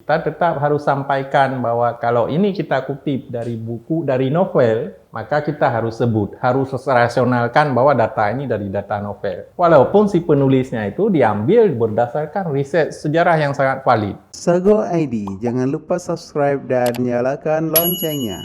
kita tetap harus sampaikan bahwa kalau ini kita kutip dari buku, dari novel, maka kita harus sebut, harus rasionalkan bahwa data ini dari data novel. Walaupun si penulisnya itu diambil berdasarkan riset sejarah yang sangat valid. Sago ID, jangan lupa subscribe dan nyalakan loncengnya.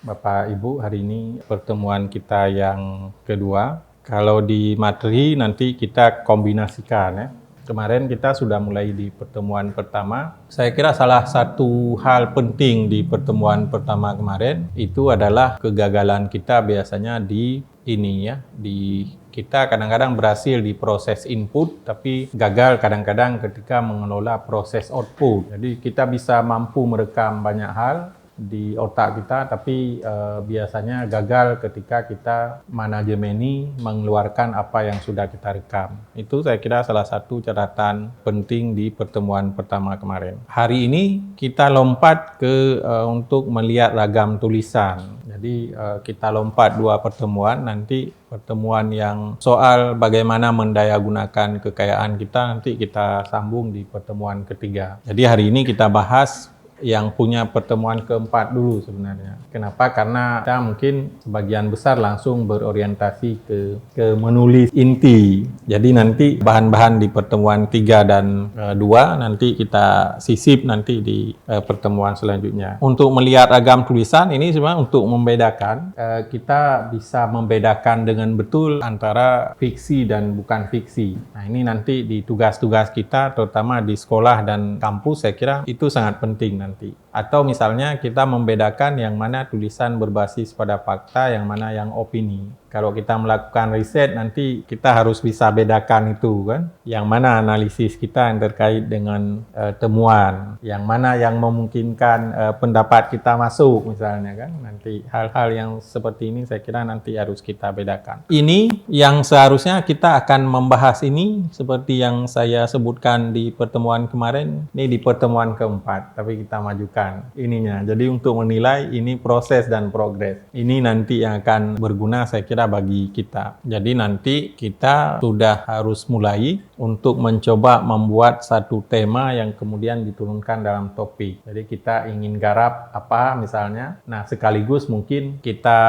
Bapak Ibu, hari ini pertemuan kita yang kedua. Kalau di materi nanti kita kombinasikan ya. Kemarin kita sudah mulai di pertemuan pertama. Saya kira salah satu hal penting di pertemuan pertama kemarin itu adalah kegagalan kita biasanya di ini ya, di kita kadang-kadang berhasil di proses input tapi gagal kadang-kadang ketika mengelola proses output. Jadi kita bisa mampu merekam banyak hal di otak kita, tapi biasanya gagal ketika kita manajemeni mengeluarkan apa yang sudah kita rekam. Itu saya kira salah satu catatan penting di pertemuan pertama kemarin. Hari ini kita lompat ke untuk melihat ragam tulisan. Jadi kita lompat dua pertemuan, nanti pertemuan yang soal bagaimana mendayagunakan kekayaan kita nanti kita sambung di pertemuan ketiga. Jadi hari ini kita bahas yang punya pertemuan keempat dulu sebenarnya. Kenapa? Karena kita mungkin sebagian besar langsung berorientasi ke menulis inti. Jadi nanti bahan-bahan di pertemuan 3 dan 2 nanti kita sisip nanti di pertemuan selanjutnya. Untuk melihat ragam tulisan ini sebenarnya untuk membedakan, kita bisa membedakan dengan betul antara fiksi dan bukan fiksi. Nah ini nanti di tugas-tugas kita terutama di sekolah dan kampus saya kira itu sangat penting nanti. Atau misalnya kita membedakan yang mana tulisan berbasis pada fakta, yang mana yang opini. Kalau kita melakukan riset nanti kita harus bisa bedakan itu kan. Yang mana analisis kita yang terkait dengan temuan, yang mana yang memungkinkan pendapat kita masuk misalnya kan. Nanti hal-hal yang seperti ini saya kira nanti harus kita bedakan. Ini yang seharusnya kita akan membahas ini seperti yang saya sebutkan di pertemuan kemarin, ini di pertemuan keempat, tapi kita majukan ininya. Jadi untuk menilai ini proses dan progres. Ini nanti yang akan berguna saya kira bagi kita. Jadi nanti kita sudah harus mulai untuk mencoba membuat satu tema yang kemudian diturunkan dalam topik. Jadi kita ingin garap apa misalnya. Nah sekaligus mungkin kita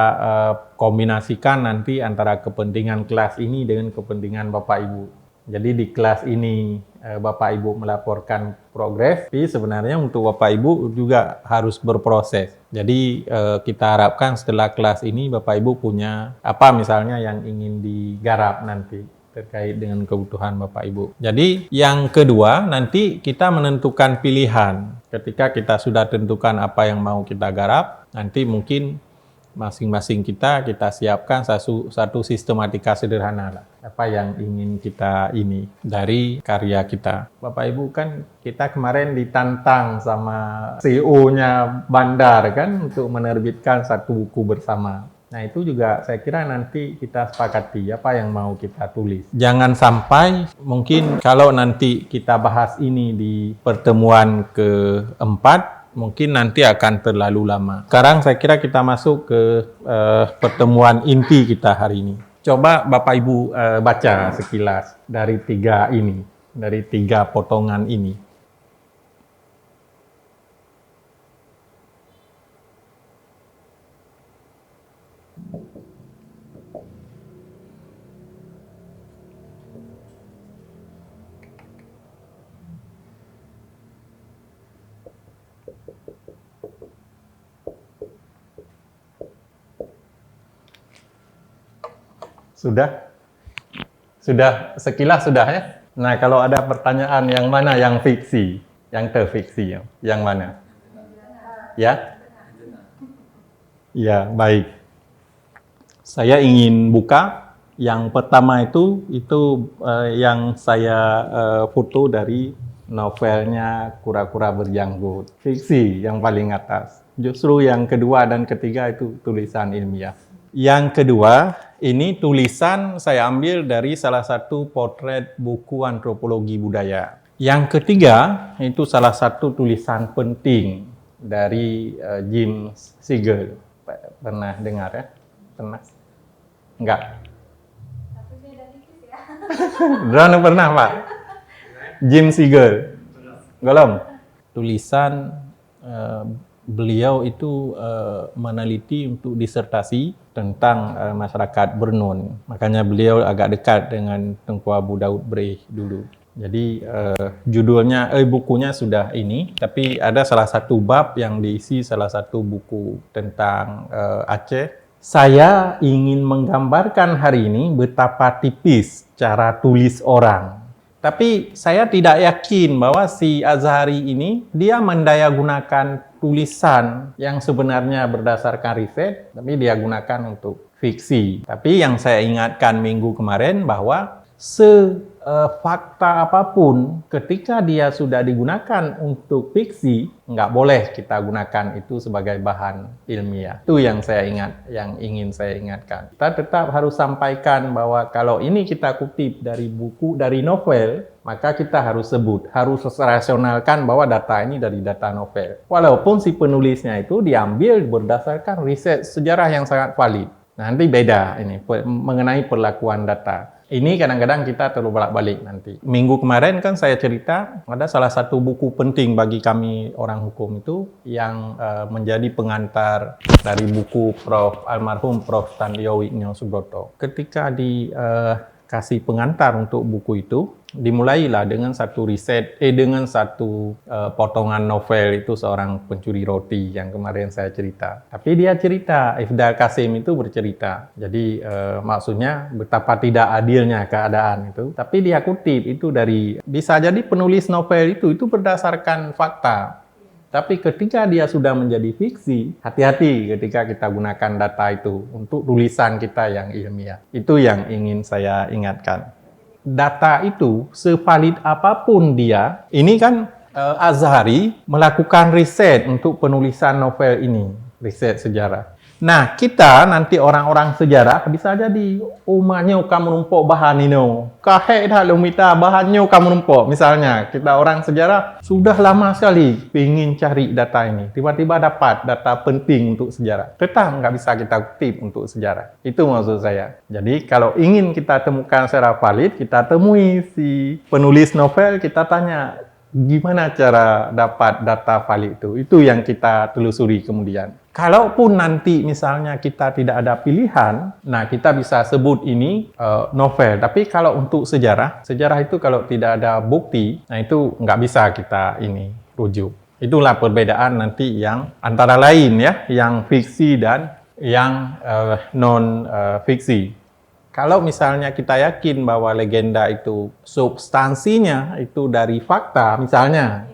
kombinasikan nanti antara kepentingan kelas ini dengan kepentingan Bapak Ibu. Jadi di kelas ini Bapak Ibu melaporkan progres, tapi sebenarnya untuk Bapak Ibu juga harus berproses. Jadi kita harapkan setelah kelas ini Bapak Ibu punya apa misalnya yang ingin digarap nanti terkait dengan kebutuhan Bapak Ibu. Jadi yang kedua nanti kita menentukan pilihan. Ketika kita sudah tentukan apa yang mau kita garap, nanti mungkin masing-masing kita siapkan satu sistematika sederhana lah. Apa yang ingin kita ini dari karya kita. Bapak Ibu kan kita kemarin ditantang sama CEO-nya Bandar kan untuk menerbitkan satu buku bersama. Nah itu juga saya kira nanti kita sepakati apa yang mau kita tulis. Jangan sampai mungkin kalau nanti kita bahas ini di pertemuan keempat, mungkin nanti akan terlalu lama. Sekarang saya kira kita masuk ke pertemuan inti kita hari ini. Coba Bapak Ibu baca sekilas dari 3 ini, dari 3 potongan ini. Sudah? Sudah sekilas sudah ya? Nah, kalau ada pertanyaan yang mana yang fiksi, yang terfiksi, yang mana? Ya? Ya, baik. Saya ingin buka yang pertama itu yang saya foto dari novelnya Kura-Kura Berjanggut. Fiksi yang paling atas. Justru yang kedua dan ketiga itu tulisan ilmiah. Yang kedua, ini tulisan saya ambil dari salah satu potret buku antropologi budaya. Yang ketiga, itu salah satu tulisan penting dari Jim Siegel. Pernah dengar ya? Pernah? Enggak? Tapi beda dikit ya. Pernah Pak? Jim Siegel? Belum? tulisan beliau itu meneliti untuk disertasi tentang masyarakat Bernun. Makanya beliau agak dekat dengan Tengku Abu Daud Breih dulu. Jadi judulnya, bukunya sudah ini, tapi ada salah satu bab yang diisi salah satu buku tentang Aceh. Saya ingin menggambarkan hari ini betapa tipis cara tulis orang. Tapi saya tidak yakin bahwa si Azhari ini dia mendayagunakan tulisan yang sebenarnya berdasarkan riset, tapi dia gunakan untuk fiksi. Tapi yang saya ingatkan minggu kemarin bahwa fakta apapun ketika dia sudah digunakan untuk fiksi, nggak boleh kita gunakan itu sebagai bahan ilmiah. Itu yang saya ingat, yang ingin saya ingatkan. Kita tetap harus sampaikan bahwa kalau ini kita kutip dari buku, dari novel, maka kita harus sebut, harus rasionalkan bahwa data ini dari data novel. Walaupun si penulisnya itu diambil berdasarkan riset sejarah yang sangat valid. Nanti beda ini mengenai perlakuan data. Ini kadang-kadang kita terlalu bolak-balik nanti. Minggu kemarin kan saya cerita ada salah satu buku penting bagi kami orang hukum itu yang menjadi pengantar dari buku almarhum Prof. Tandio Wignio Subroto. Ketika dikasih pengantar untuk buku itu, dimulailah dengan satu riset, dengan satu potongan novel itu seorang pencuri roti yang kemarin saya cerita. Tapi dia cerita, Ifdal Kasim itu bercerita. Jadi maksudnya betapa tidak adilnya keadaan itu. Tapi dia kutip itu dari, bisa jadi penulis novel itu berdasarkan fakta. Tapi ketika dia sudah menjadi fiksi, hati-hati ketika kita gunakan data itu untuk tulisan kita yang ilmiah. Itu yang ingin saya ingatkan. Data itu sevalid apapun dia, ini kan Azhari melakukan riset untuk penulisan novel ini, riset sejarah. Nah, kita nanti orang-orang sejarah bisa jadi umatnya kamu numpuk bahan ini, kahek dah lumita bahannya kamu numpuk. Misalnya, kita orang sejarah sudah lama sekali ingin cari data ini, tiba-tiba dapat data penting untuk sejarah. Tetap nggak bisa kita kutip untuk sejarah. Itu maksud saya. Jadi, kalau ingin kita temukan secara valid, kita temui si penulis novel, kita tanya, gimana cara dapat data valid itu? Itu yang kita telusuri kemudian. Kalaupun nanti misalnya kita tidak ada pilihan, nah kita bisa sebut ini novel. Tapi kalau untuk sejarah itu kalau tidak ada bukti, nah itu nggak bisa kita ini rujuk. Itulah perbedaan nanti yang antara lain ya, yang fiksi dan yang non-fiksi. Kalau misalnya kita yakin bahwa legenda itu substansinya itu dari fakta, misalnya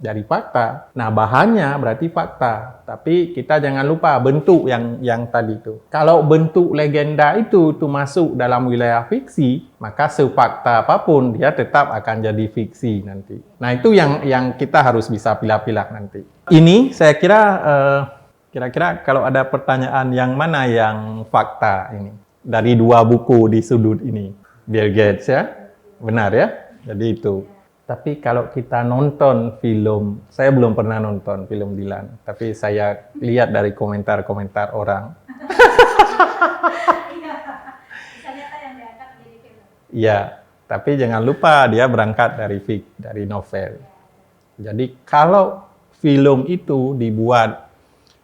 dari fakta, nah bahannya berarti fakta. Tapi kita jangan lupa bentuk yang tadi itu. Kalau bentuk legenda itu masuk dalam wilayah fiksi, maka sefakta apapun dia tetap akan jadi fiksi nanti. Nah itu yang kita harus bisa pilah-pilah nanti. Ini saya kira kira-kira kalau ada pertanyaan yang mana yang fakta ini dari dua buku di sudut ini, Bill Gates ya, benar ya. Jadi itu. Tapi kalau kita nonton film, saya belum pernah nonton film Dylan, tapi saya lihat dari komentar-komentar orang. Bisa lihat yang diangkat jadi film. Iya, tapi jangan lupa dia berangkat dari novel. Jadi kalau film itu dibuat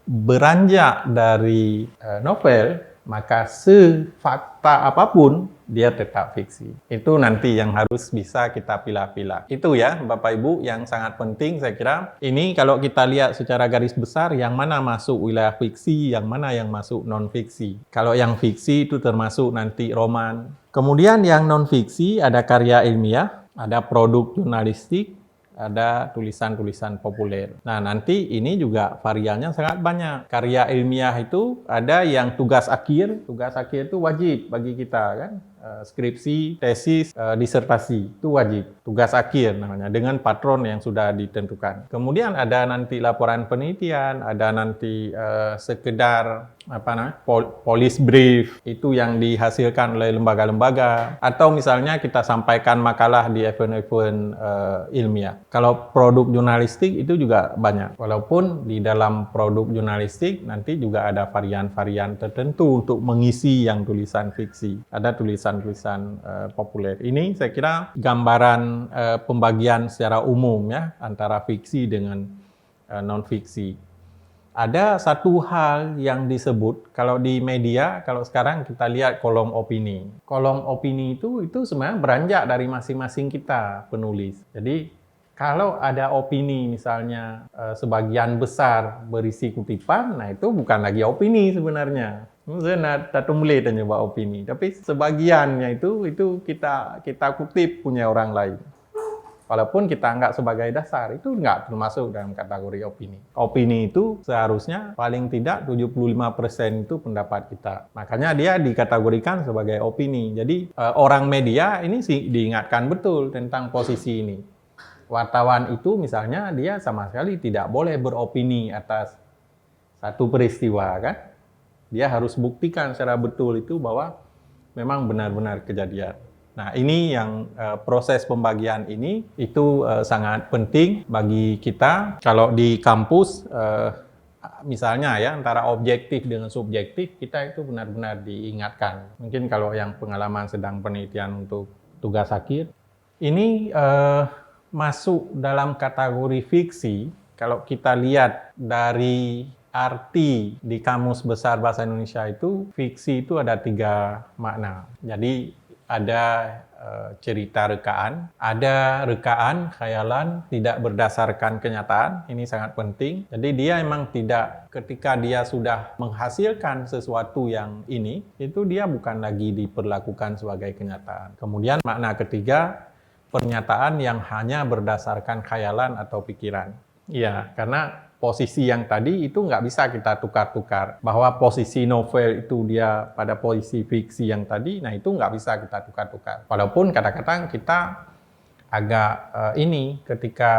beranjak dari novel, maka sefakta apapun dia tetap fiksi. Itu nanti yang harus bisa kita pilah-pilah. Itu ya Bapak Ibu yang sangat penting saya kira. Ini kalau kita lihat secara garis besar yang mana masuk wilayah fiksi, yang mana yang masuk non-fiksi. Kalau yang fiksi itu termasuk nanti roman. Kemudian yang non-fiksi ada karya ilmiah, ada produk jurnalistik, ada tulisan-tulisan populer. Nah, nanti ini juga variannya sangat banyak. Karya ilmiah itu ada yang tugas akhir itu wajib bagi kita kan. Skripsi, tesis, disertasi itu wajib. Tugas akhir namanya dengan patron yang sudah ditentukan. Kemudian ada nanti laporan penelitian, ada nanti sekedar police brief itu yang dihasilkan oleh lembaga-lembaga, atau misalnya kita sampaikan makalah di event-event ilmiah. Kalau produk jurnalistik itu juga banyak. Walaupun di dalam produk jurnalistik nanti juga ada varian-varian tertentu untuk mengisi yang tulisan fiksi. Ada tulisan tulisan-tulisan populer. Ini saya kira gambaran pembagian secara umum ya antara fiksi dengan non-fiksi. Ada satu hal yang disebut kalau di media, kalau sekarang kita lihat kolom opini. Kolom opini itu sebenarnya beranjak dari masing-masing kita penulis. Jadi kalau ada opini misalnya sebagian besar berisi kutipan, nah itu bukan lagi opini sebenarnya. Saya tak mulai dan nyoba opini, tapi sebagiannya itu kita kutip punya orang lain. Walaupun kita anggap sebagai dasar, itu nggak termasuk dalam kategori opini. Opini itu seharusnya paling tidak 75% itu pendapat kita. Makanya dia dikategorikan sebagai opini. Jadi orang media ini sih diingatkan betul tentang posisi ini. Wartawan itu misalnya dia sama sekali tidak boleh beropini atas satu peristiwa kan. Dia harus buktikan secara betul itu bahwa memang benar-benar kejadian. Nah, ini yang proses pembagian ini itu sangat penting bagi kita. Kalau di kampus, misalnya ya antara objektif dengan subjektif, kita itu benar-benar diingatkan. Mungkin kalau yang pengalaman sedang penelitian untuk tugas akhir, ini masuk dalam kategori fiksi. Kalau kita lihat dari arti di Kamus Besar Bahasa Indonesia itu, fiksi itu ada 3 makna. Jadi ada cerita rekaan, ada rekaan, khayalan, tidak berdasarkan kenyataan, ini sangat penting. Jadi dia memang tidak, ketika dia sudah menghasilkan sesuatu yang ini, itu dia bukan lagi diperlakukan sebagai kenyataan. Kemudian makna ketiga, pernyataan yang hanya berdasarkan khayalan atau pikiran. Iya, karena posisi yang tadi itu nggak bisa kita tukar-tukar. Bahwa posisi novel itu dia pada posisi fiksi yang tadi, nah itu nggak bisa kita tukar-tukar. Walaupun kadang-kadang kita agak ketika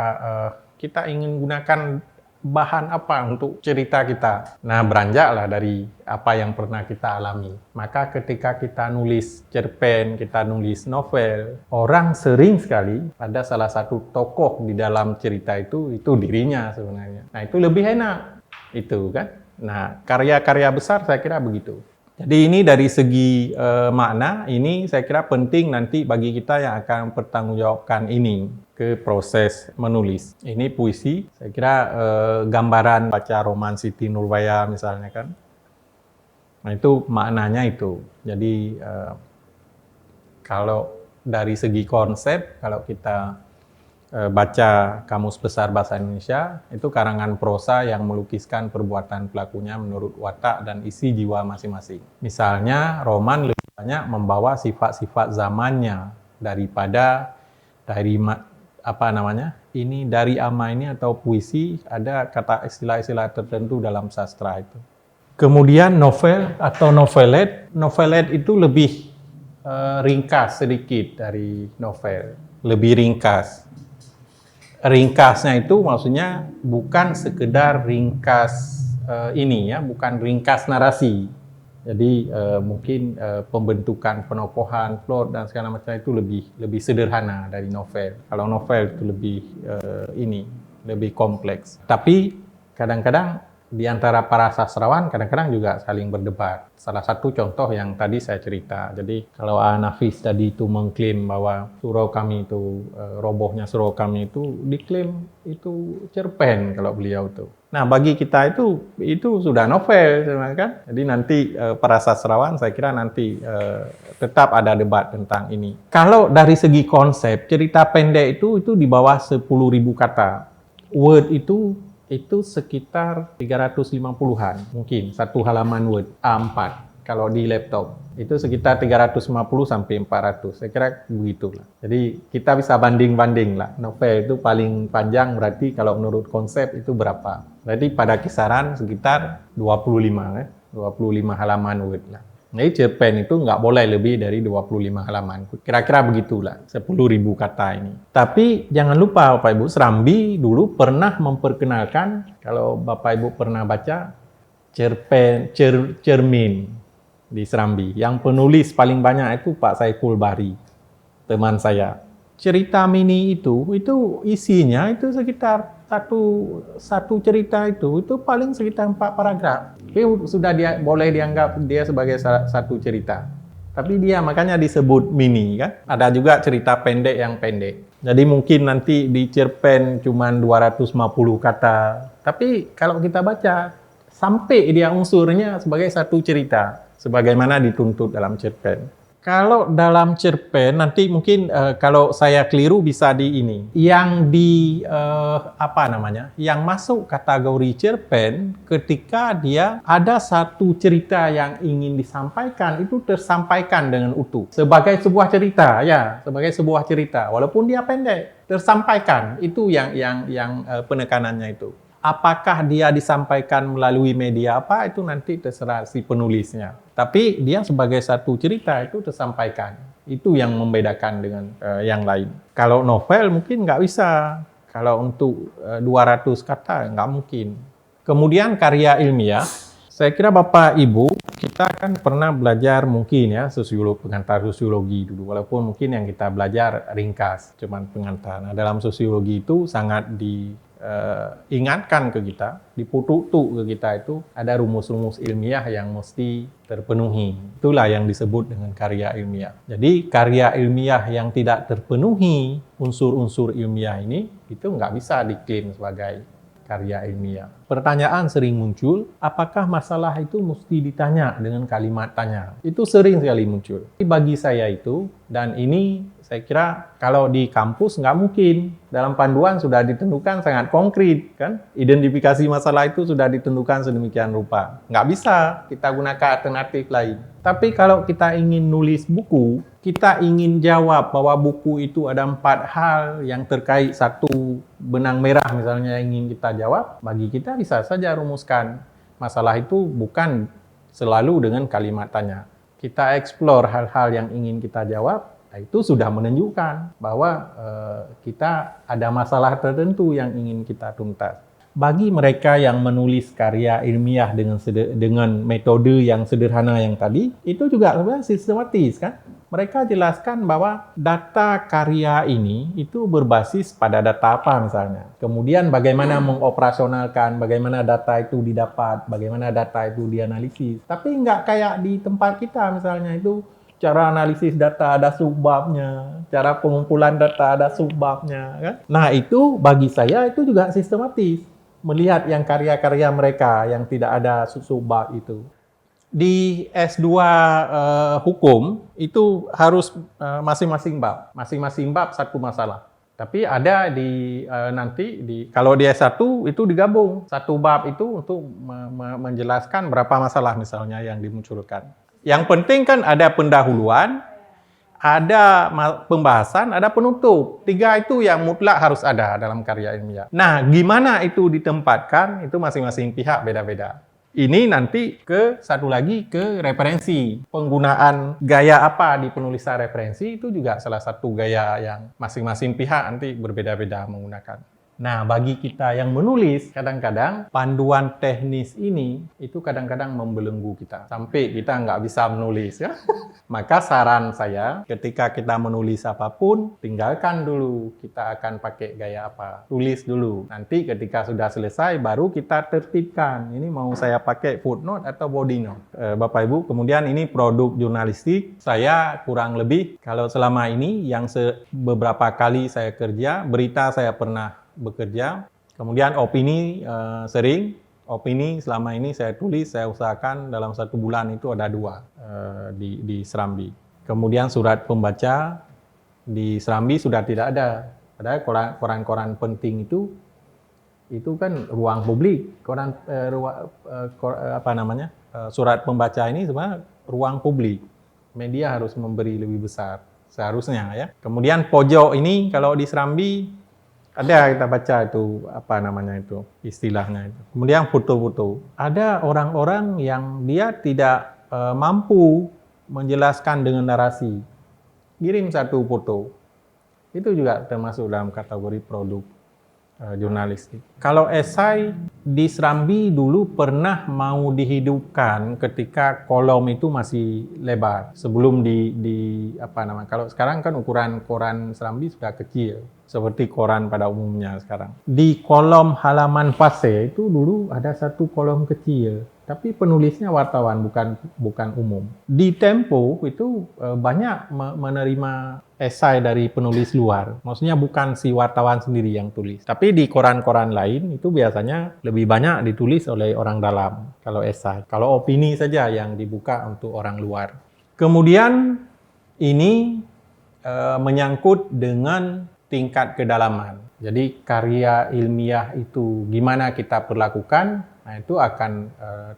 kita ingin gunakan bahan apa untuk cerita kita. Nah, beranjaklah dari apa yang pernah kita alami. Maka ketika kita nulis cerpen, kita nulis novel, orang sering sekali ada salah satu tokoh di dalam cerita itu dirinya sebenarnya. Nah, itu lebih enak. Itu kan. Nah, karya-karya besar saya kira begitu. Jadi ini dari segi makna, ini saya kira penting nanti bagi kita yang akan bertanggungjawabkan ini ke proses menulis. Ini puisi, saya kira gambaran baca roman Siti Nurbaya misalnya kan. Nah itu maknanya itu. Jadi kalau dari segi konsep, kalau kita baca Kamus Besar Bahasa Indonesia, itu karangan prosa yang melukiskan perbuatan pelakunya menurut watak dan isi jiwa masing-masing. Misalnya, roman lebih banyak membawa sifat-sifat zamannya daripada dari ama ini atau puisi, ada kata istilah-istilah tertentu dalam sastra itu. Kemudian novel atau novelet itu lebih ringkas sedikit dari novel, lebih ringkas. Ringkasnya itu maksudnya bukan sekedar ringkas bukan ringkas narasi. Jadi mungkin pembentukan penokohan, plot dan segala macam itu lebih sederhana dari novel. Kalau novel itu lebih kompleks. Tapi kadang-kadang di antara para sastrawan kadang-kadang juga saling berdebat. Salah satu contoh yang tadi saya cerita. Jadi kalau Nafis tadi itu mengklaim bahwa surau kami itu, robohnya surau kami itu diklaim itu cerpen kalau beliau itu. Nah bagi kita itu sudah novel kan. Jadi nanti para sastrawan saya kira nanti tetap ada debat tentang ini. Kalau dari segi konsep cerita pendek itu di bawah 10.000 kata. Word itu sekitar 350-an mungkin satu halaman Word A4 kalau di laptop itu sekitar 350 sampai 400 saya kira begitulah. Jadi kita bisa banding-banding lah, novel itu paling panjang berarti kalau menurut konsep itu berapa, berarti pada kisaran sekitar 25 halaman Word lah. Jadi cerpen itu nggak boleh lebih dari 25 halaman. Kira-kira begitulah, 10.000 kata ini. Tapi jangan lupa Bapak Ibu, Serambi dulu pernah memperkenalkan, kalau Bapak Ibu pernah baca, cermin di Serambi. Yang penulis paling banyak itu Pak Saiful Bahri, teman saya. Cerita mini itu isinya itu sekitar satu cerita itu paling sekitar 4 paragraf. Tapi sudah boleh dianggap dia sebagai satu cerita. Tapi dia makanya disebut mini kan. Ada juga cerita pendek yang pendek. Jadi mungkin nanti di cerpen cuma 250 kata. Tapi kalau kita baca, sampai dia unsurnya sebagai satu cerita. Sebagaimana dituntut dalam cerpen. Kalau dalam cerpen nanti mungkin kalau saya keliru bisa di ini. Yang yang masuk kategori cerpen ketika dia ada satu cerita yang ingin disampaikan itu tersampaikan dengan utuh. Sebagai sebuah cerita ya, sebagai sebuah cerita walaupun dia pendek tersampaikan. Itu yang penekanannya itu. Apakah dia disampaikan melalui media apa itu nanti terserah si penulisnya. Tapi dia sebagai satu cerita itu tersampaikan. Itu yang membedakan dengan yang lain. Kalau novel mungkin nggak bisa. Kalau untuk 200 kata nggak mungkin. Kemudian karya ilmiah. Saya kira Bapak Ibu kita kan pernah belajar mungkin ya pengantar sosiologi dulu. Walaupun mungkin yang kita belajar ringkas, cuman pengantar. Nah, dalam sosiologi itu sangat ingatkan ke kita, diputuk-tuk ke kita itu ada rumus-rumus ilmiah yang mesti terpenuhi. Itulah yang disebut dengan karya ilmiah. Jadi karya ilmiah yang tidak terpenuhi unsur-unsur ilmiah ini itu nggak bisa diklaim sebagai karya ilmiah. Pertanyaan sering muncul, apakah masalah itu mesti ditanya dengan kalimat tanya? Itu sering sekali muncul. Bagi saya itu, dan ini saya kira kalau di kampus nggak mungkin. Dalam panduan sudah ditentukan sangat konkret, kan? Identifikasi masalah itu sudah ditentukan sedemikian rupa. Nggak bisa kita gunakan alternatif lain. Tapi kalau kita ingin nulis buku, kita ingin jawab bahwa buku itu ada 4 hal yang terkait satu benang merah misalnya yang ingin kita jawab, bagi kita bisa saja rumuskan. Masalah itu bukan selalu dengan kalimat tanya. Kita explore hal-hal yang ingin kita jawab, itu sudah menunjukkan bahwa kita ada masalah tertentu yang ingin kita tuntas. Bagi mereka yang menulis karya ilmiah dengan metode yang sederhana yang tadi, itu juga sebenarnya sistematis kan? Mereka jelaskan bahwa data karya ini itu berbasis pada data apa misalnya. Kemudian bagaimana mengoperasionalkan, bagaimana data itu didapat, bagaimana data itu dianalisis. Tapi nggak kayak di tempat kita misalnya itu, cara analisis data ada subbabnya, cara pengumpulan data ada subbabnya, kan? Nah itu bagi saya itu juga sistematis. Melihat yang karya-karya mereka yang tidak ada subbab itu. Di S2 hukum itu harus masing-masing bab satu masalah. Tapi ada kalau di S1 itu digabung. Satu bab itu untuk menjelaskan berapa masalah misalnya yang dimunculkan. Yang penting kan ada pendahuluan, ada pembahasan, ada penutup. 3 itu yang mutlak harus ada dalam karya ilmiah. Nah, gimana itu ditempatkan, itu masing-masing pihak beda-beda. Ini nanti satu lagi ke referensi. Penggunaan gaya apa di penulisan referensi itu juga salah satu gaya yang masing-masing pihak nanti berbeda-beda menggunakan. Nah, bagi kita yang menulis, kadang-kadang panduan teknis ini itu kadang-kadang membelenggu kita. Sampai kita nggak bisa menulis. Ya. Maka saran saya, ketika kita menulis apapun, tinggalkan dulu. Kita akan pakai gaya apa. Tulis dulu. Nanti ketika sudah selesai, baru kita tertibkan. Ini mau saya pakai footnote atau body note. Bapak Ibu, kemudian ini produk jurnalistik. Saya kurang lebih, kalau selama ini yang beberapa kali saya kerja, berita saya pernah bekerja, kemudian opini sering, opini selama ini saya tulis, saya usahakan dalam 1 bulan itu ada 2 di Serambi. Kemudian surat pembaca di Serambi sudah tidak ada. Padahal koran-koran penting itu kan ruang publik, surat pembaca ini sebenarnya ruang publik. Media harus memberi lebih besar seharusnya ya. Kemudian pojok ini kalau di Serambi ada kita baca itu istilahnya itu. Kemudian foto-foto. Ada orang-orang yang dia tidak mampu menjelaskan dengan narasi. Kirim satu foto. Itu juga termasuk dalam kategori produk jurnalistik. Kalau esai di Serambi dulu pernah mau dihidupkan ketika kolom itu masih lebar sebelum kalau sekarang kan ukuran koran Serambi sudah kecil seperti koran pada umumnya sekarang. Di kolom halaman fase itu dulu ada satu kolom kecil tapi penulisnya wartawan, bukan umum. Di Tempo itu banyak menerima esai dari penulis luar. Maksudnya bukan si wartawan sendiri yang tulis. Tapi di koran-koran lain itu biasanya lebih banyak ditulis oleh orang dalam kalau esai. Kalau opini saja yang dibuka untuk orang luar. Kemudian ini menyangkut dengan tingkat kedalaman. Jadi karya ilmiah itu gimana kita perlakukan, nah itu akan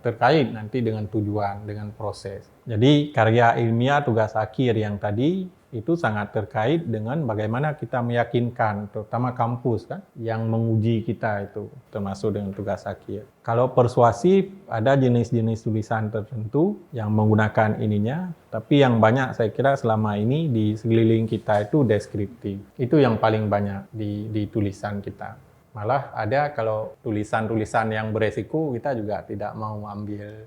terkait nanti dengan tujuan, dengan proses. Jadi karya ilmiah tugas akhir yang tadi itu sangat terkait dengan bagaimana kita meyakinkan, terutama kampus kan, yang menguji kita itu, termasuk dengan tugas akhir. Kalau persuasif, ada jenis-jenis tulisan tertentu yang menggunakan ininya, tapi yang banyak saya kira selama ini di sekeliling kita itu deskriptif. Itu yang paling banyak di tulisan kita. Malah ada kalau tulisan-tulisan yang beresiko, kita juga tidak mau ambil,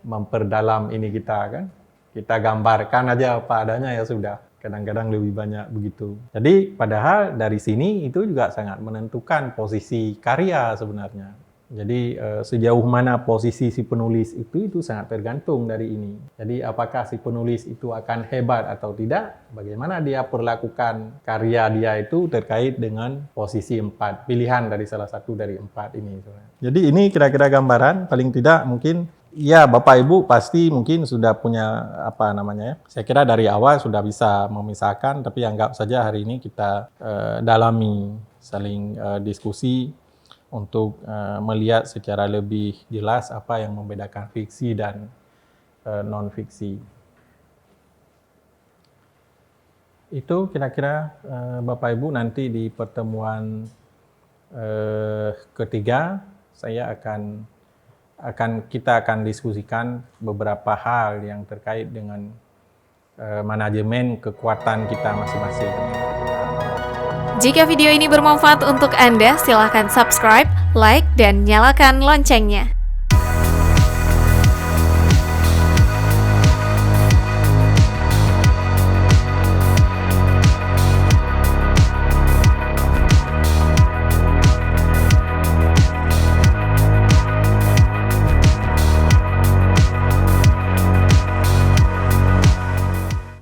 memperdalam ini kita kan. Kita gambarkan aja apa adanya ya sudah. Kadang-kadang lebih banyak begitu. Jadi padahal dari sini itu juga sangat menentukan posisi karya sebenarnya. Jadi sejauh mana posisi si penulis itu sangat tergantung dari ini. Jadi apakah si penulis itu akan hebat atau tidak, bagaimana dia perlakukan karya dia itu terkait dengan posisi 4, pilihan dari salah satu dari 4 ini. Jadi ini kira-kira gambaran, paling tidak mungkin ya, Bapak Ibu pasti mungkin sudah punya apa namanya ya. Saya kira dari awal sudah bisa memisahkan, tapi anggap saja hari ini kita dalami, saling diskusi untuk melihat secara lebih jelas apa yang membedakan fiksi dan non-fiksi. Itu kira-kira Bapak Ibu nanti di pertemuan ketiga kita akan diskusikan beberapa hal yang terkait dengan manajemen kekuatan kita masing-masing. Jika video ini bermanfaat untuk Anda, silakan subscribe, like, dan nyalakan loncengnya.